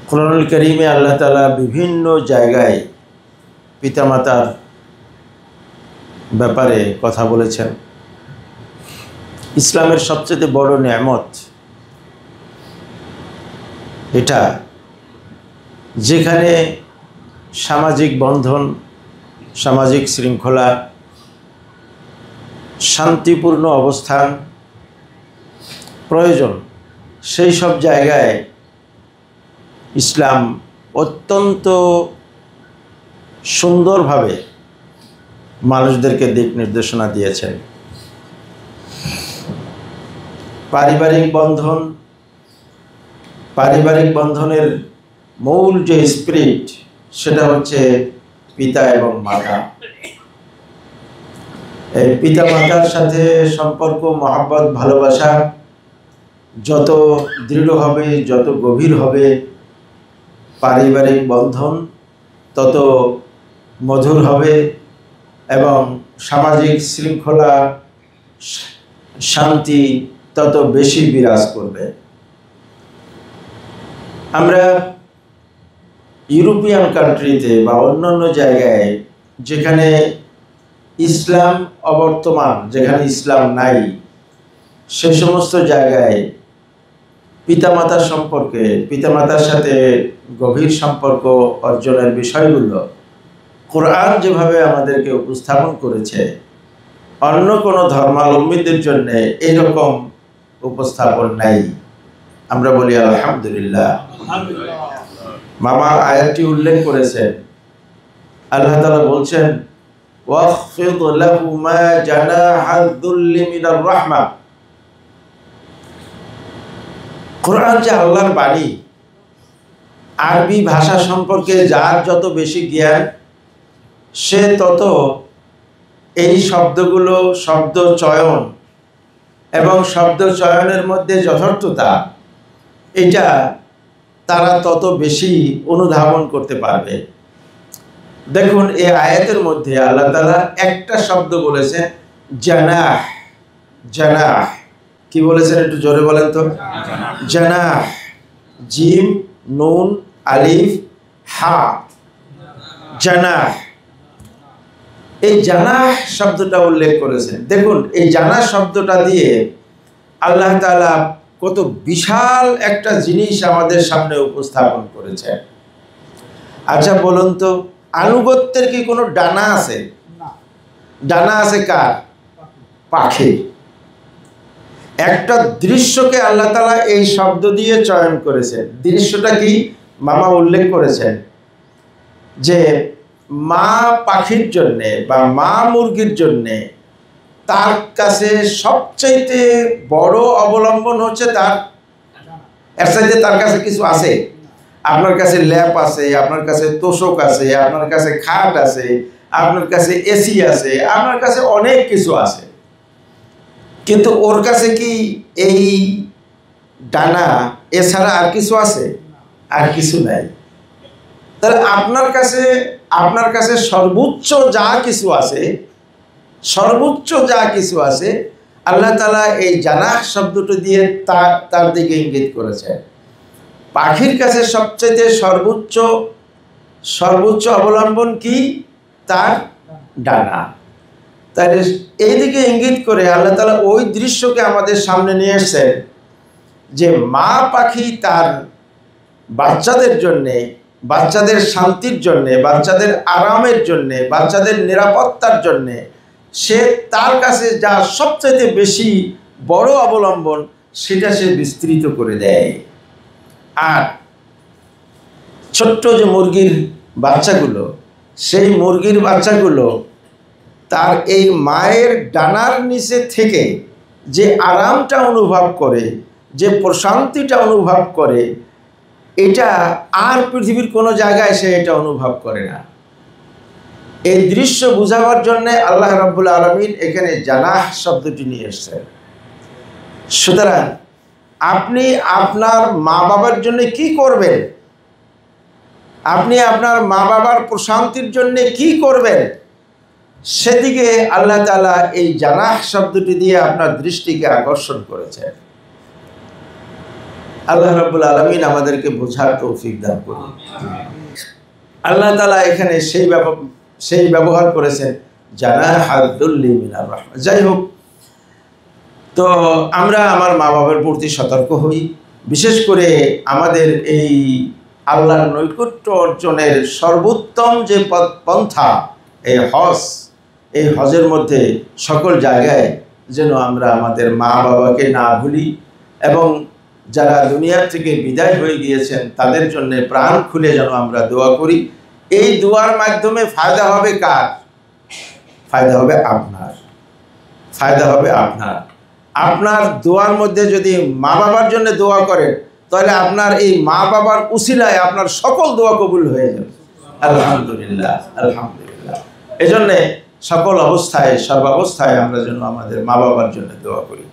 কুরআনুল কারীমে আল্লাহ তাআলা বিভিন্ন জায়গায় পিতামাতার ব্যাপারে কথা বলেছেন। ইসলামের সবচেয়ে বড় নেয়ামত এটা, যেখানে সামাজিক বন্ধন, সামাজিক শৃঙ্খলা, শান্তিপূর্ণ অবস্থান প্রয়োজন, সেই সব জায়গায় ইসলাম অত্যন্ত সুন্দরভাবে মানুষদেরকে দিক নির্দেশনা দিয়েছেন। পারিবারিক বন্ধনের মূল যে স্পিরিট, সেটা হচ্ছে পিতা এবং মাতা। এই পিতা মাতার সাথে সম্পর্ক, মহব্বত, ভালোবাসা যত দৃঢ় হবে, যত গভীর হবে, পারিবারিক বন্ধন তত মধুর হবে এবং সামাজিক শৃঙ্খলা, শান্তি তত বেশি বিরাজ করবে। আমরা ইউরোপিয়ান কান্ট্রিতে বা অন্যান্য জায়গায় যেখানে ইসলাম অবর্তমান, যেখানে ইসলাম নাই, সে সমস্ত জায়গায় পিতামাতার সম্পর্কে, পিতামাতার সাথে গভীর সম্পর্ক অর্জনের বিষয়গুলো কোরআন যেভাবে আমাদেরকে উপস্থাপন করেছে, অন্য কোনো ধর্মাবলম্বীদের জন্য এইরকম উপস্থাপন নাই। আমরা বলি আলহামদুলিল্লাহ। মামা আয়াতটি উল্লেখ করেছেন, আল্লাহ তাআলা বলছেন ওয়াখফিদ লাহুমা জানাহা যুল্লি মিনার রাহমা। কোরআন যে আল্লাহর বাণী, আরবি ভাষা সম্পর্কে যার যত বেশি জ্ঞান, সে তত এই শব্দগুলো, শব্দ চয়ন এবং শব্দ চয়নের মধ্যে যথার্থতা, এটা তারা তত বেশি অনুধাবন করতে পারবে। দেখুন, এই আয়াতের মধ্যে আল্লাহ তাআলা একটা শব্দ বলেছেন, জানাহ। জানাহ কি বলেছেন? একটু জোরে বলেন তো। জানাহ, জিম, নুন, আলিফ, হা, জানাহ। এই জানাহ শব্দটা উল্লেখ করেছেন। দেখুন, এই জানাহ শব্দটা দিয়ে আল্লাহ তাআলা কত বিশাল একটা জিনিস আমাদের সামনে উপস্থাপন করেছেন। আচ্ছা বলুন তো, আনুগত্যের কি কোনো ডানা আছে? ডানা আছে কার? পাখি। একটা দৃশ্যকে আল্লাহ তাআলা এই শব্দ দিয়ে চয়ন করেছেন। দৃশ্যটা কি? মামা উল্লেখ করেছেন যে মা পাখির জন্যে বা মা মুরগির জন্যে তার কাছে সবচাইতে বড় অবলম্বন হচ্ছে তার, এর সাথে তার কাছে কিছু আছে। আপনার কাছে ল্যাপ আছে, আপনার কাছে তোষক আছে, আপনার কাছে খাট আছে, আপনার কাছে এসি আছে, আপনার কাছে অনেক কিছু আছে, কিন্তু ওর কাছে কি এই ডানা এছাড়া আর কিছু আছে? আর কিছু নাই। তাহলে আপনার কাছে সর্বোচ্চ যা কিছু আছে, সর্বোচ্চ যা কিছু আছে, আল্লাহ তাআলা এই জানাহ শব্দটি দিয়ে তার দিকে ইঙ্গিত করেছে। পাখির কাছে সবচেয়ে সর্বোচ্চ অবলম্বন কি? তার ডানা। তাহলে এই দিকে ইঙ্গিত করে আল্লাহ তাআলা ওই দৃশ্যকে আমাদের সামনে নিয়ে এসেছেন যে মা পাখি তার বাচ্চাদের জন্যে, বাচ্চাদের শান্তির জন্যে, বাচ্চাদের আরামের জন্যে, বাচ্চাদের নিরাপত্তার জন্যে সে তার কাছে যা সবচেয়ে বেশি বড় অবলম্বন, সেটা সে বিস্তৃত করে দেয়। আর ছোট্ট যে মুরগির বাচ্চাগুলো, সেই মুরগির বাচ্চাগুলো তার এই মায়ের ডানার নিচে থেকে যে আরামটা অনুভব করে, যে প্রশান্তিটা অনুভব করে, এটা আর পৃথিবীর কোনো জায়গায় সে এটা অনুভব করে না। এই দৃশ্য বুঝাবার জন্যে আল্লাহ রাব্বুল আলামিন এখানে জানাহ শব্দটি নিয়ে এসেছেন। সুতরাং আপনি আপনার মা বাবার জন্য কি করবেন, আপনি আপনার মা বাবার প্রশান্তির জন্য কি করবেন, সেদিকে আল্লাহ তাআলা এই জানাহ শব্দটি দিয়ে আপনার দৃষ্টিকে আকর্ষণ করেছেন। আল্লাহ রাব্বুল আলামিন আমাদেরকে বোঝার তৌফিক দান করুন। আল্লাহ তাআলা এখানে সেই ব্যবহার করেছেন জানাহাদুল্লি মিনার রাহমা। যাই হোক, তো আমরা আমার মা বাবার প্রতি সতর্ক হই। বিশেষ করে আমাদের এই আল্লাহর নৈকট্য অর্জনের সর্বোত্তম যে পন্থা এই হজ, এই হজের মধ্যে সকল জায়গায় যেন আমরা আমাদের মা বাবাকে না ভুলি এবং যারা দুনিয়ার থেকে বিদায় হয়ে গিয়েছেন তাদের জন্য প্রাণ খুলে যেন আমরা দোয়া করি। এই দোয়ার মাধ্যমে ফায়দা হবে কার? ফায়দা হবে আপনার, ফায়দা হবে আপনার। আপনার দোয়ার মধ্যে যদি মা বাবার জন্য দোয়া করেন তাহলে আপনার এই মা বাবার উসিলায় আপনার সকল দোয়া কবুল হয়ে যাবে। আলহামদুলিল্লাহ, আলহামদুলিল্লাহ। এজন্যে সকল অবস্থায়, সর্বাবস্থায় আমরা যেন আমাদের মা বাবার জন্য দোয়া করি।